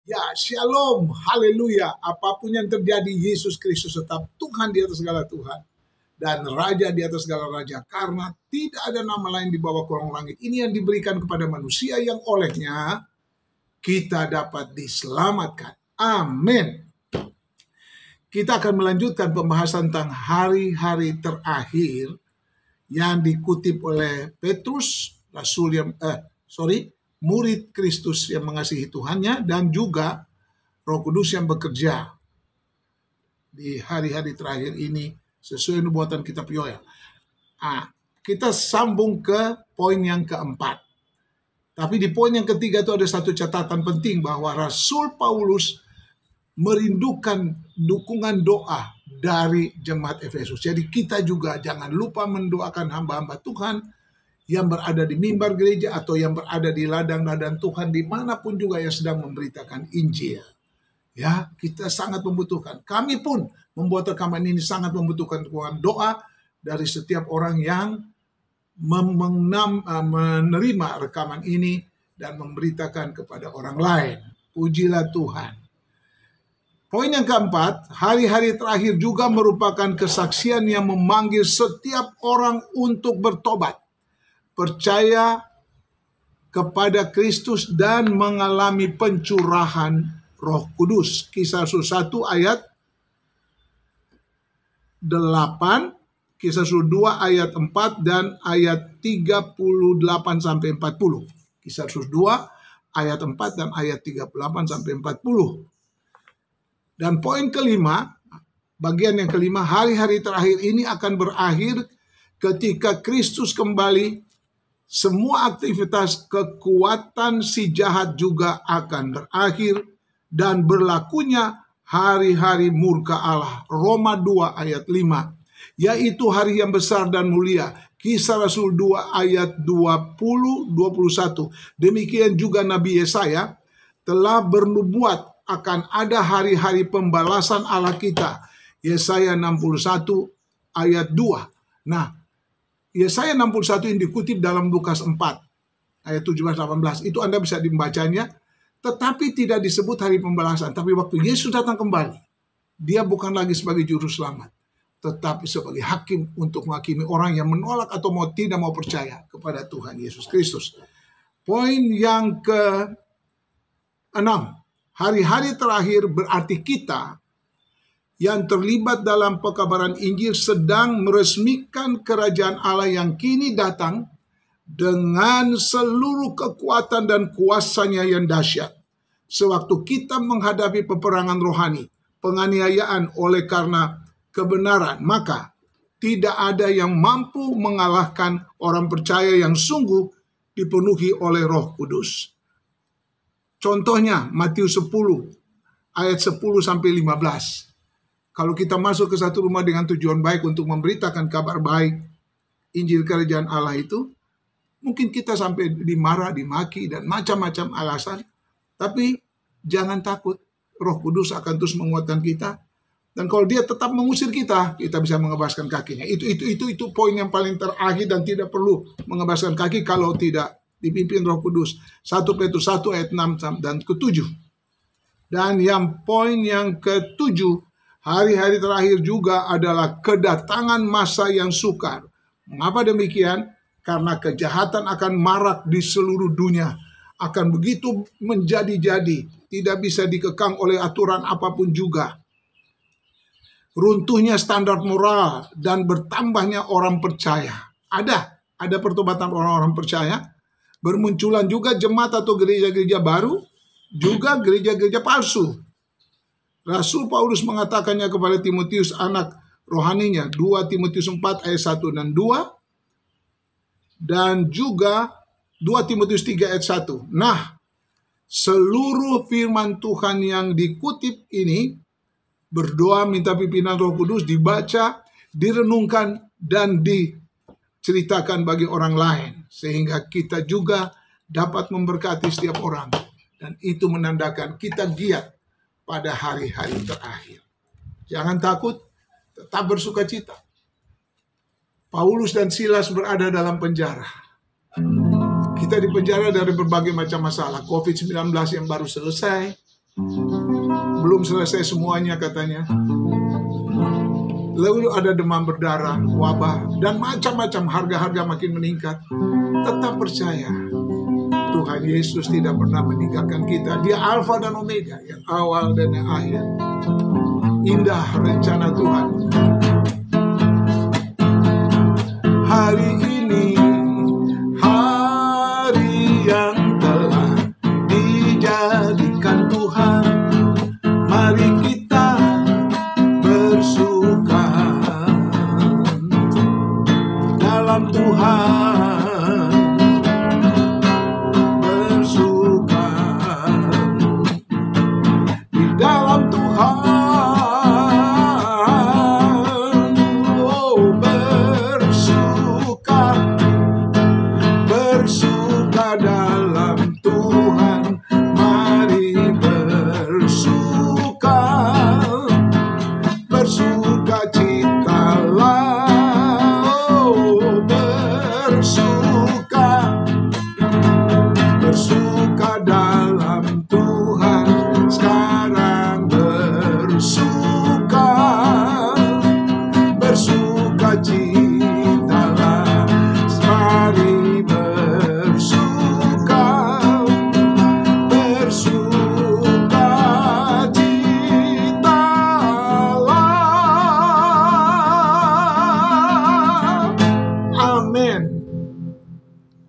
Ya, shalom, haleluya. Apapun yang terjadi, Yesus Kristus tetap Tuhan di atas segala Tuhan. Dan Raja di atas segala Raja. Karena tidak ada nama lain di bawah kolong langit. Ini yang diberikan kepada manusia yang olehnya kita dapat diselamatkan. Amin. Kita akan melanjutkan pembahasan tentang hari-hari terakhir yang dikutip oleh Petrus, murid Kristus yang mengasihi Tuhannya, dan juga Roh Kudus yang bekerja di hari-hari terakhir ini sesuai nubuatan kitab Yoel. Kita sambung ke poin yang keempat. Tapi di poin yang ketiga itu ada satu catatan penting bahwa Rasul Paulus merindukan dukungan doa dari jemaat Efesus. Jadi kita juga jangan lupa mendoakan hamba-hamba Tuhan yang berada di mimbar gereja atau yang berada di ladang-ladang Tuhan dimanapun juga yang sedang memberitakan Injil. Ya, kita sangat membutuhkan. Kami pun membuat rekaman ini sangat membutuhkan dukungan doa dari setiap orang yang menerima rekaman ini dan memberitakan kepada orang lain. Pujilah Tuhan. Poin yang keempat, hari-hari terakhir juga merupakan kesaksian yang memanggil setiap orang untuk bertobat, percaya kepada Kristus dan mengalami pencurahan Roh Kudus. Kisah Rasul 1 ayat 8, Kisah Rasul 2 ayat 4 dan ayat 38 sampai 40. Kisah Rasul 2 ayat 4 dan ayat 38 sampai 40. Dan poin kelima, bagian yang kelima, hari-hari terakhir ini akan berakhir ketika Kristus kembali. Semua aktivitas kekuatan si jahat juga akan berakhir dan berlakunya hari-hari murka Allah. Roma 2 ayat 5, yaitu hari yang besar dan mulia. Kisah Rasul 2 ayat 20-21. Demikian juga Nabi Yesaya telah bernubuat akan ada hari-hari pembalasan Allah kita. Yesaya 61 ayat 2. Nah, Yesaya 61 ini dikutip dalam Lukas 4 ayat 17-18. Itu Anda bisa dibacanya. Tetapi tidak disebut hari pembalasan. Tapi waktu Yesus datang kembali, dia bukan lagi sebagai juru selamat, tetapi sebagai hakim untuk menghakimi orang yang menolak atau tidak mau percaya kepada Tuhan Yesus Kristus. Poin yang ke-6. Hari-hari terakhir berarti kita yang terlibat dalam pekabaran Injil sedang meresmikan kerajaan Allah yang kini datang dengan seluruh kekuatan dan kuasanya yang dahsyat. Sewaktu kita menghadapi peperangan rohani, penganiayaan oleh karena kebenaran, maka tidak ada yang mampu mengalahkan orang percaya yang sungguh dipenuhi oleh Roh Kudus. Contohnya Matius 10 ayat 10 sampai 15. Kalau kita masuk ke satu rumah dengan tujuan baik untuk memberitakan kabar baik Injil Kerajaan Allah itu, mungkin kita sampai dimarah, dimaki, dan macam-macam alasan. Tapi jangan takut, Roh Kudus akan terus menguatkan kita. Dan kalau dia tetap mengusir kita, kita bisa mengebaskan kakinya. Itu poin yang paling terakhir dan tidak perlu mengebaskan kaki kalau tidak dipimpin Roh Kudus. 1 Petrus 1 ayat 6 dan ke-7. Dan yang poin yang ke-7, hari-hari terakhir juga adalah kedatangan masa yang sukar. Mengapa demikian? Karena kejahatan akan marak di seluruh dunia. Akan begitu menjadi-jadi. Tidak bisa dikekang oleh aturan apapun juga. Runtuhnya standar moral dan bertambahnya orang percaya. Ada pertobatan orang-orang percaya. Bermunculan juga jemaat atau gereja-gereja baru. Juga gereja-gereja palsu. Rasul Paulus mengatakannya kepada Timotius anak rohaninya, 2 Timotius 4 ayat 1 dan 2, dan juga 2 Timotius 3 ayat 1. Nah, seluruh firman Tuhan yang dikutip ini, berdoa minta pimpinan Roh Kudus, dibaca, direnungkan, dan diceritakan bagi orang lain, sehingga kita juga dapat memberkati setiap orang. Dan itu menandakan kita giat pada hari-hari terakhir. Jangan takut, tetap bersuka cita. Paulus dan Silas berada dalam penjara. Kita dipenjara dari berbagai macam masalah. COVID-19 yang baru selesai, Belum selesai semuanya katanya. Lalu ada demam berdarah, wabah, dan macam-macam, harga-harga makin meningkat. Tetap percaya, Tuhan Yesus tidak pernah meninggalkan kita. Dia Alfa dan Omega, yang awal dan yang akhir. Indah rencana Tuhan.